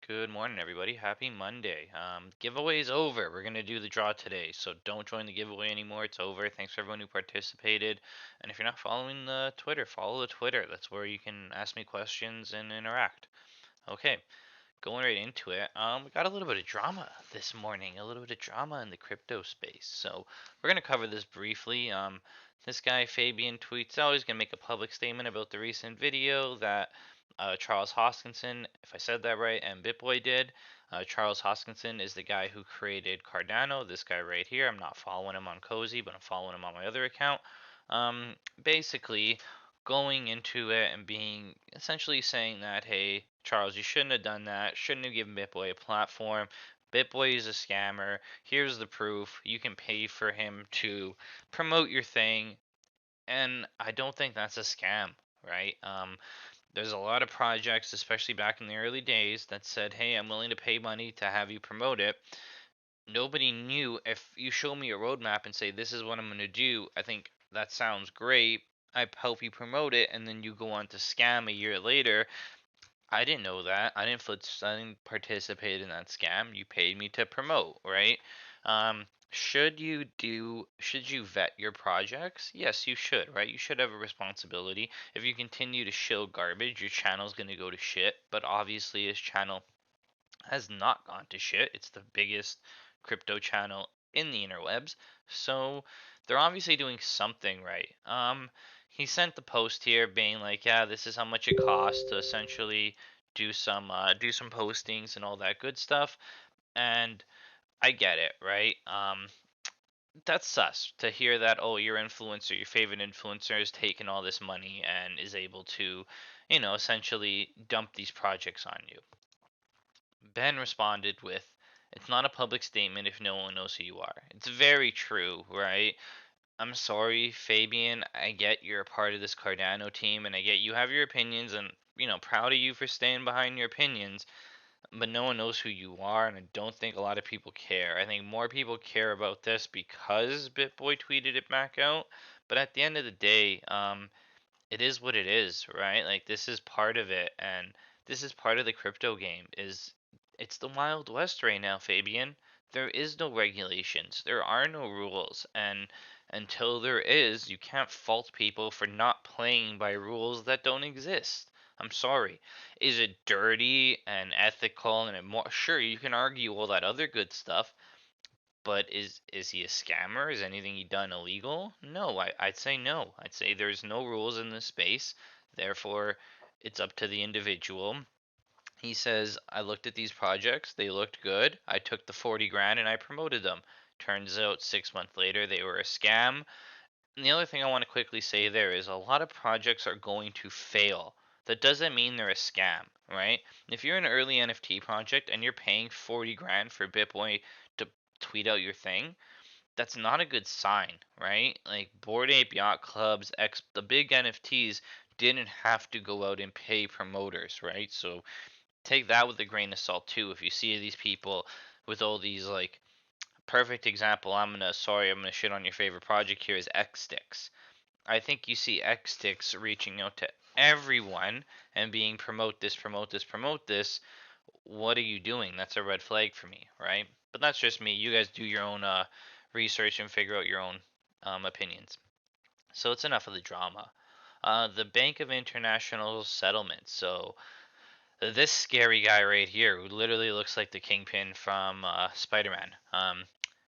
Good morning, everybody. Happy Monday. Giveaway's over. We're going to do the draw today, so don't join the giveaway anymore. It's over. Thanks for everyone who participated. And if you're not following the Twitter, follow the Twitter. That's where you can ask me questions and interact. Okay, going right into it. We got a little bit of drama this morning, a little bit of drama in the crypto space. So we're going to cover this briefly. This guy, Fabian, tweets out he's going to make a public statement about the recent video that Charles Hoskinson, if I said that right, and Bitboy did. Charles Hoskinson is the guy who created Cardano, this guy right here. I'm not following him on Cozy, but I'm following him on my other account. Basically, going into it and being essentially saying that, hey, Charles, you shouldn't have done that, shouldn't have given Bitboy a platform. Bitboy is a scammer. Here's the proof. You can pay for him to promote your thing. And I don't think that's a scam, right? There's a lot of projects, especially back in the early days, that said, hey, I'm willing to pay money to have you promote it. Nobody knew. If you show me a roadmap and say, this is what I'm going to do, I think that sounds great. I help you promote it, and then you go on to scam a year later. I didn't know that. I didn't participate in that scam. You paid me to promote, right? Should you vet your projects? Yes, you should, right? You should have a responsibility. If you continue to shill garbage, your channel's going to go to shit. But obviously, his channel has not gone to shit. It's the biggest crypto channel in the interwebs. So they're obviously doing something right. He sent the post here being like, yeah, this is how much it costs to essentially do some postings and all that good stuff. And I get it, right? That's sus to hear that, oh, your influencer, your favorite influencer is taking all this money and is able to, essentially dump these projects on you. Ben responded with, it's not a public statement if no one knows who you are. It's very true, right? I'm sorry, Fabian. I get you're a part of this Cardano team, and I get you have your opinions, and, proud of you for staying behind your opinions, but no one knows who you are, and I don't think a lot of people care. I think more people care about this because Bitboy tweeted it back out, but at the end of the day, it is what it is, right? Like this is part of it, and this is part of the crypto game. It's the Wild West right now, Fabian. There is no regulations. There are no rules, and until there is, you can't fault people for not playing by rules that don't exist. I'm sorry. Is it dirty and ethical and more? Sure, you can argue all that other good stuff, but is he a scammer? Is anything he done illegal? No, I'd say no. I'd say there's no rules in this space. Therefore, it's up to the individual. He says, I looked at these projects. They looked good. I took the 40 grand and I promoted them. Turns out 6 months later, they were a scam. And the other thing I want to quickly say there is a lot of projects are going to fail. That doesn't mean they're a scam, right? If you're an early NFT project and you're paying 40 grand for Bitboy to tweet out your thing, that's not a good sign, right? Like Bored Ape Yacht Clubs, the big NFTs didn't have to go out and pay promoters, right? So take that with a grain of salt too. If you see these people with all these like perfect example, I'm gonna shit on your favorite project here is Xsticks. I think you see Xsticks reaching out to everyone and being promote this, promote this, promote this. What are you doing? That's a red flag for me, right? But that's just me. You guys do your own research and figure out your own opinions. So it's enough of the drama. The Bank of International Settlements. So this scary guy right here, who literally looks like the Kingpin from Spider-Man.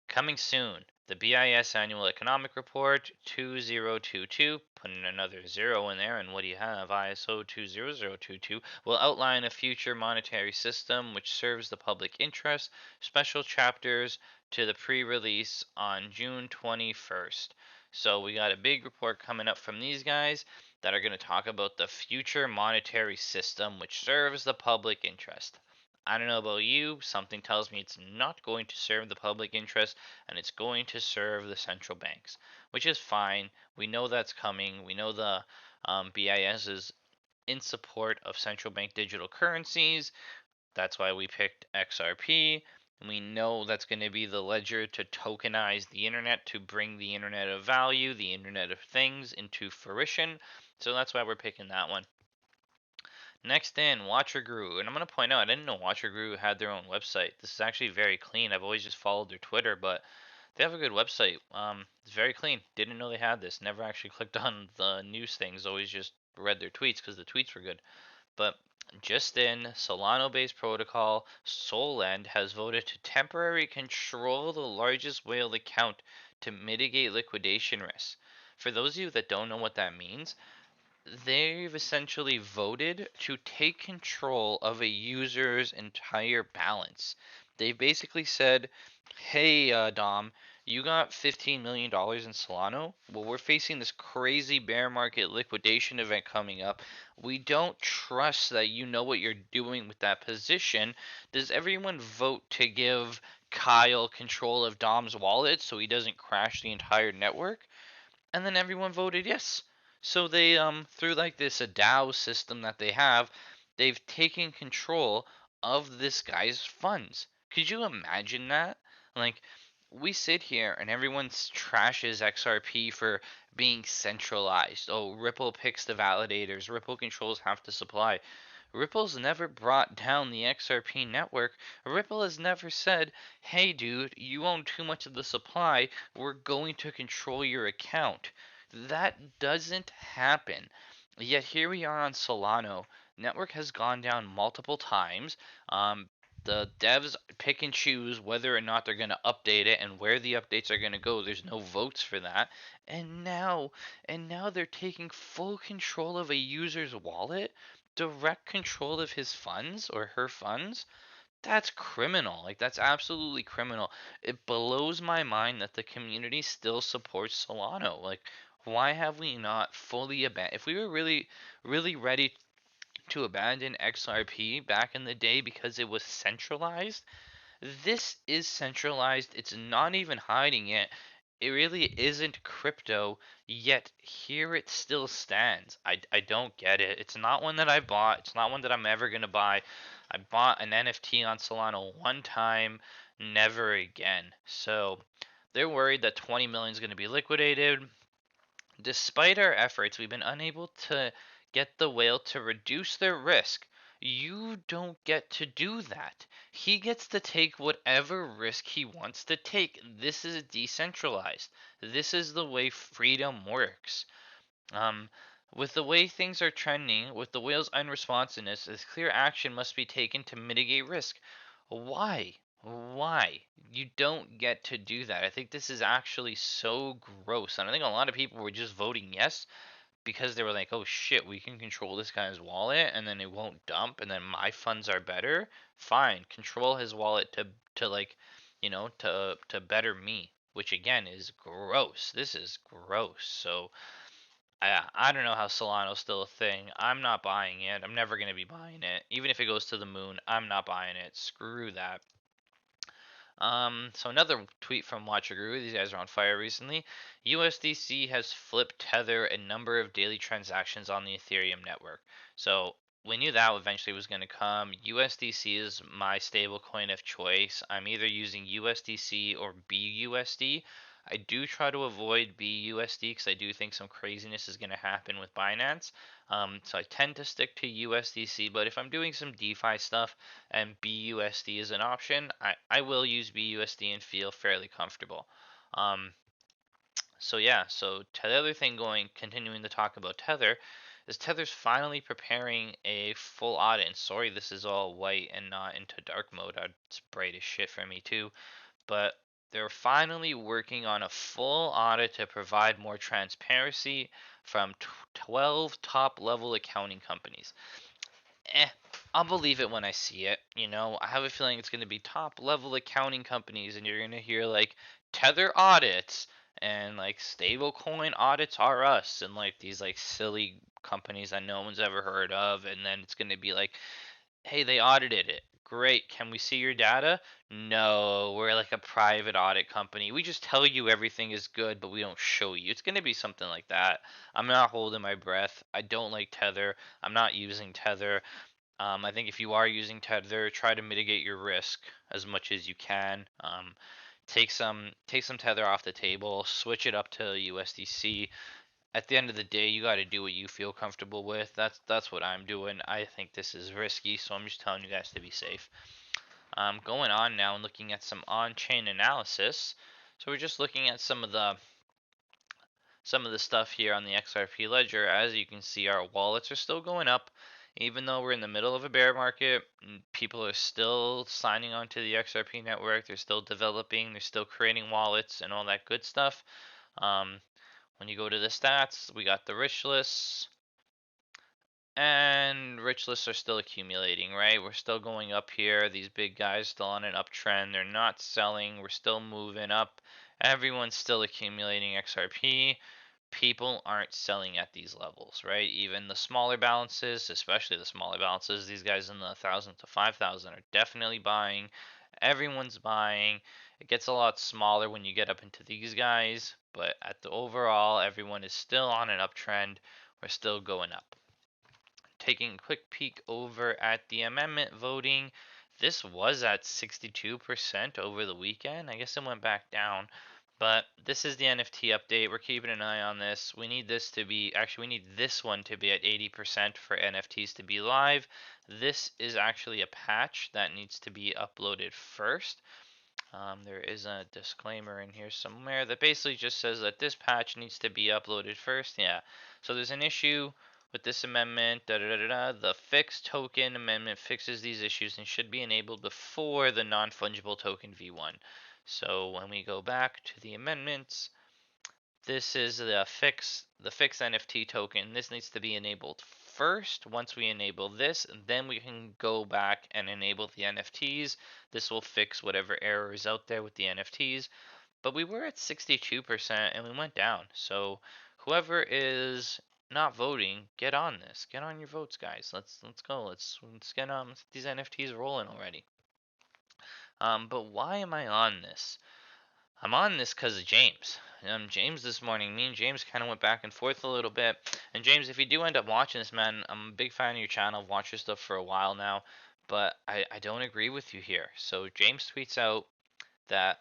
Coming soon, the BIS Annual Economic Report 2022, putting another zero in there, and what do you have? ISO 20022 will outline a future monetary system which serves the public interest, special chapters to the pre-release on June 21st. So we got a big report coming up from these guys that are going to talk about the future monetary system which serves the public interest. I don't know about you, something tells me it's not going to serve the public interest and it's going to serve the central banks, which is fine. We know that's coming. We know the BIS is in support of central bank digital currencies. That's why we picked XRP. And we know that's going to be the ledger to tokenize the internet, to bring the internet of value, the internet of things into fruition. So that's why we're picking that one. Next in, Watcher Guru. And I'm going to point out, I didn't know Watcher Guru had their own website. This is actually very clean. I've always just followed their Twitter, but they have a good website. It's very clean. Didn't know they had this. Never actually clicked on the news things. Always just read their tweets because the tweets were good. But just in, Solano-based protocol Solend has voted to temporarily control the largest whale account to mitigate liquidation risks. For those of you that don't know what that means, they've essentially voted to take control of a user's entire balance. They've basically said, hey, Dom, you got $15 million in Solano. Well, we're facing this crazy bear market liquidation event coming up. We don't trust that you know what you're doing with that position. Does everyone vote to give Kyle control of Dom's wallet so he doesn't crash the entire network? And then everyone voted yes. So they through like this a DAO system that they have, they've taken control of this guy's funds. Could you imagine that? Like we sit here and everyone trashes XRP for being centralized. Oh, Ripple picks the validators. Ripple controls half the supply. Ripple's never brought down the XRP network. Ripple has never said, hey dude, you own too much of the supply, we're going to control your account. That doesn't happen. Yet here we are on Solano. Network has gone down multiple times. The devs pick and choose whether or not they're going to update it and where the updates are going to go. There's no votes for that. And now, and now they're taking full control of a user's wallet, direct control of his funds or her funds. That's criminal. Like that's absolutely criminal. It blows my mind that the community still supports Solano. Like why have we not fully abandoned? If we were really ready to abandon XRP back in the day because it was centralized, this is centralized. It's not even hiding it. It really isn't crypto, yet here it still stands. I don't get it. It's not one that I bought. It's not one that I'm ever going to buy. I bought an NFT on Solano one time, never again. So they're worried that 20 million is going to be liquidated. Despite our efforts, we've been unable to get the whale to reduce their risk. You don't get to do that. He gets to take whatever risk he wants to take. This is decentralized. This is the way freedom works. Um, with the way things are trending, with the whale's unresponsiveness, a clear action must be taken to mitigate risk. Why? Why? You don't get to do that. I think this is actually so gross. And I think a lot of people were just voting yes because they were like, oh shit, we can control this guy's wallet and then it won't dump and then my funds are better. Fine, control his wallet to like, to better me, which again is gross. This is gross. So I don't know how Solano's still a thing. I'm not buying it. I'm never going to be buying it. Even if it goes to the moon, I'm not buying it. Screw that. So another tweet from Watcher Guru. These guys are on fire recently. USDC has flipped Tether a number of daily transactions on the Ethereum network. So we knew that eventually was going to come. USDC is my stablecoin of choice. I'm either using USDC or BUSD. I do try to avoid BUSD because I do think some craziness is going to happen with Binance. So I tend to stick to USDC, but if I'm doing some DeFi stuff and BUSD is an option, I will use BUSD and feel fairly comfortable. Um, so yeah, so the other thing continuing to talk about Tether, is Tether's finally preparing a full audit. And sorry, this is all white and not into dark mode. It's bright as shit for me too. But they're finally working on a full audit to provide more transparency from 12 top level accounting companies. I'll believe it when I see it. I have a feeling it's going to be top level accounting companies, and you're going to hear like Tether audits and like stablecoin audits are us, and like these like silly companies that no one's ever heard of, and then it's going to be like, hey, they audited it. Great. Can we see your data? No, we're like a private audit company. We just tell you everything is good, but we don't show you. It's going to be something like that. I'm not holding my breath. I don't like Tether. I'm not using Tether. I think if you are using Tether, try to mitigate your risk as much as you can. Take some Tether off the table, switch it up to USDC. at the end of the day, you got to do what you feel comfortable with. That's what I'm doing. I think this is risky, so I'm just telling you guys to be safe. Going on now and looking at some on-chain analysis. So we're just looking at some of the stuff here on the XRP ledger. As you can see, our wallets are still going up. Even though we're in the middle of a bear market, people are still signing on to the XRP network. They're still developing, they're still creating wallets and all that good stuff. Um, when you go to the stats, we got the rich lists, and rich lists are still accumulating, right? We're still going up here. These big guys still on an uptrend. They're not selling. We're still moving up. Everyone's still accumulating XRP. People aren't selling at these levels, right? Even the smaller balances, especially the smaller balances, these guys in the 1,000 to 5,000 are definitely buying. Everyone's buying. It gets a lot smaller when you get up into these guys, but at the overall, everyone is still on an uptrend. We're still going up. Taking a quick peek over at the amendment voting, this was at 62% over the weekend. I guess it went back down, but this is the NFT update. We're keeping an eye on this. We need this to be, actually, we need this one to be at 80% for NFTs to be live. This is actually a patch that needs to be uploaded first. There is a disclaimer in here somewhere that basically just says that this patch needs to be uploaded first. Yeah. So there's an issue with this amendment. The fixed token amendment fixes these issues and should be enabled before the non-fungible token V1. So when we go back to the amendments, this is the fixed NFT token. This needs to be enabled first. Once we enable this, then we can go back and enable the NFTs. This will fix whatever error is out there with the NFTs. But we were at 62% and we went down. So whoever is not voting, get on this. Get on your votes, guys. Let's go. Let's get these NFTs rolling already. But why am I on this? I'm on this because of James. James this morning, me and James kind of went back and forth a little bit. And James, if you do end up watching this, man, I'm a big fan of your channel. I've watched your stuff for a while now, but I don't agree with you here. So James tweets out that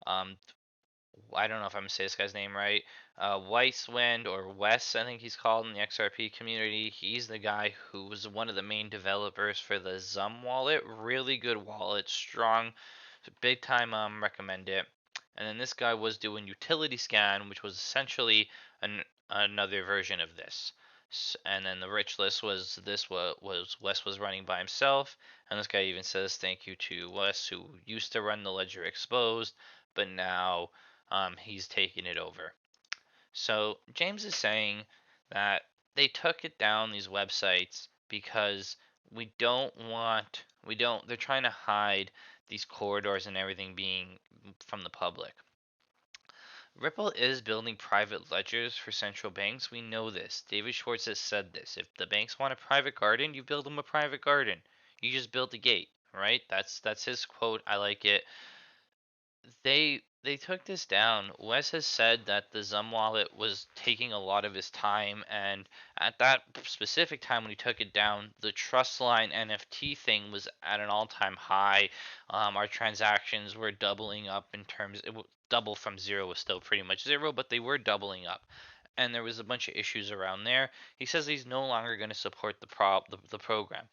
um, I don't know if I'm gonna say this guy's name right. Weiswind or Wes, I think he's called in the XRP community. He's the guy who was one of the main developers for the Zum wallet. Really good wallet, strong, big time. Recommend it. And then this guy was doing utility scan, which was essentially another version of this. And then the rich list was this was Wes was running by himself. And this guy even says thank you to Wes, who used to run the ledger exposed, but now he's taking it over. So James is saying that they took it down, these websites, because they're trying to hide these corridors and everything being from the public. Ripple is building private ledgers for central banks. We know this. David Schwartz has said this. If the banks want a private garden, you build them a private garden. You just build a gate, right? That's his quote. I like it. They took this down. Wes has said that the Zum wallet was taking a lot of his time, and at that specific time when he took it down, the trust line NFT thing was at an all-time high. Our transactions were doubling up in terms. Double from zero was still pretty much zero, but they were doubling up, and there was a bunch of issues around there. He says he's no longer going to support the program.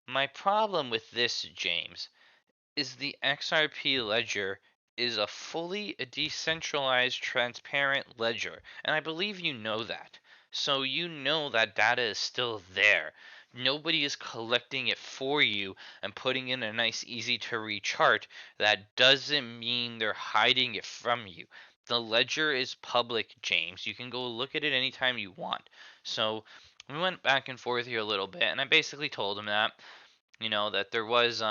My problem with this, James, is the XRP ledger is a fully decentralized, transparent ledger. And I believe you know that. So you know that data is still there. Nobody is collecting it for you and putting in a nice, easy to read chart. That doesn't mean they're hiding it from you. The ledger is public, James. You can go look at it anytime you want. So we went back and forth here a little bit, and I basically told him that, that there was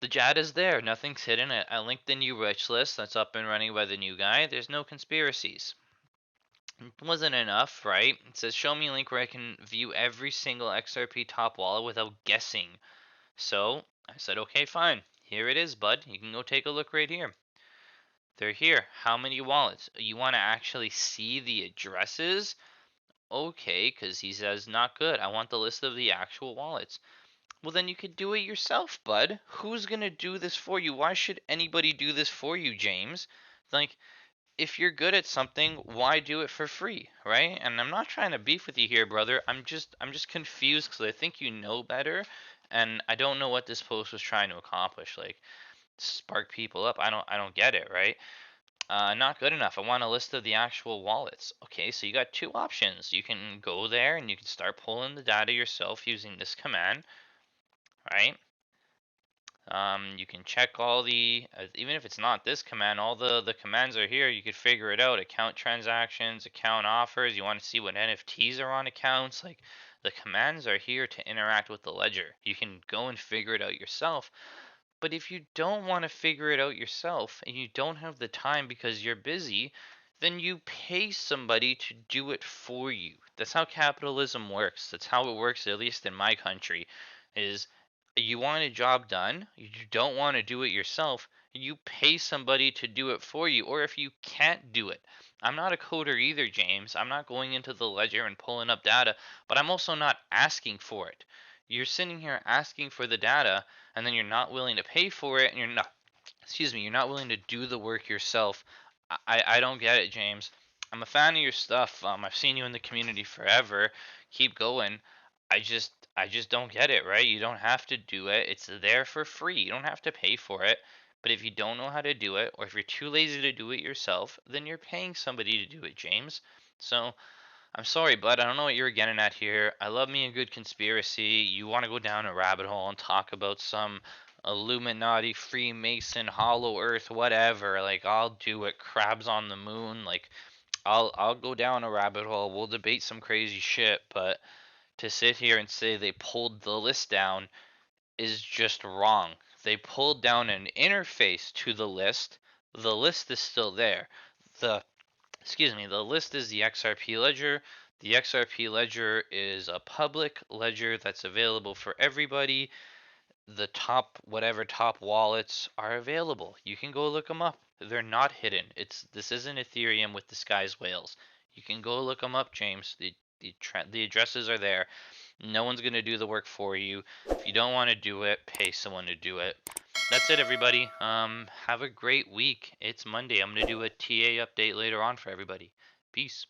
the JAD is there. Nothing's hidden. I linked the new rich list that's up and running by the new guy. There's no conspiracies. It wasn't enough, right? It says show me a link where I can view every single XRP top wallet without guessing. So I said, okay, fine. Here it is, bud. You can go take a look right here. They're here. How many wallets? You want to actually see the addresses? Okay, because he says not good. I want the list of the actual wallets. Well, then you could do it yourself, bud. Who's going to do this for you? Why should anybody do this for you, James? Like, if you're good at something, why do it for free, right? And I'm not trying to beef with you here, brother. I'm just confused because I think you know better, and I don't know what this post was trying to accomplish. Like spark people up. I don't get it, right? Not good enough. I want a list of the actual wallets. Okay, so you got two options. You can go there and you can start pulling the data yourself using this command, right? You can check all the, even if it's not this command, all the commands are here. You could figure it out. Account transactions, account offers. You want to see what NFTs are on accounts. Like the commands are here to interact with the ledger. You can go and figure it out yourself. But if you don't want to figure it out yourself and you don't have the time because you're busy, then you pay somebody to do it for you. That's how capitalism works. That's how it works, at least in my country, is you want a job done, you don't want to do it yourself, you pay somebody to do it for you. Or if you can't do it, I'm not a coder either, James. I'm not going into the ledger and pulling up data, but I'm also not asking for it. You're sitting here asking for the data and then you're not willing to pay for it and you're not willing to do the work yourself. I don't get it, James. I'm a fan of your stuff. I've seen you in the community forever. Keep going. I just don't get it, right? You don't have to do it. It's there for free. You don't have to pay for it. But if you don't know how to do it, or if you're too lazy to do it yourself, then you're paying somebody to do it, James. So I'm sorry, bud. I don't know what you're getting at here. I love me a good conspiracy. You want to go down a rabbit hole and talk about some Illuminati, Freemason, Hollow Earth, whatever. Like I'll do it. Crabs on the moon. Like I'll go down a rabbit hole. We'll debate some crazy shit. But to sit here and say they pulled the list down is just wrong. They pulled down an interface to the list. The list is still there. The the list is the XRP ledger. The XRP ledger is a public ledger that's available for everybody. The whatever top wallets are available. You can go look them up. They're not hidden. This isn't Ethereum with disguised whales. You can go look them up, James. The addresses are there. No one's gonna do the work for you. If you don't want to do it, pay someone to do it. That's it, everybody. Have a great week. It's Monday. I'm gonna do a TA update later on for everybody. Peace.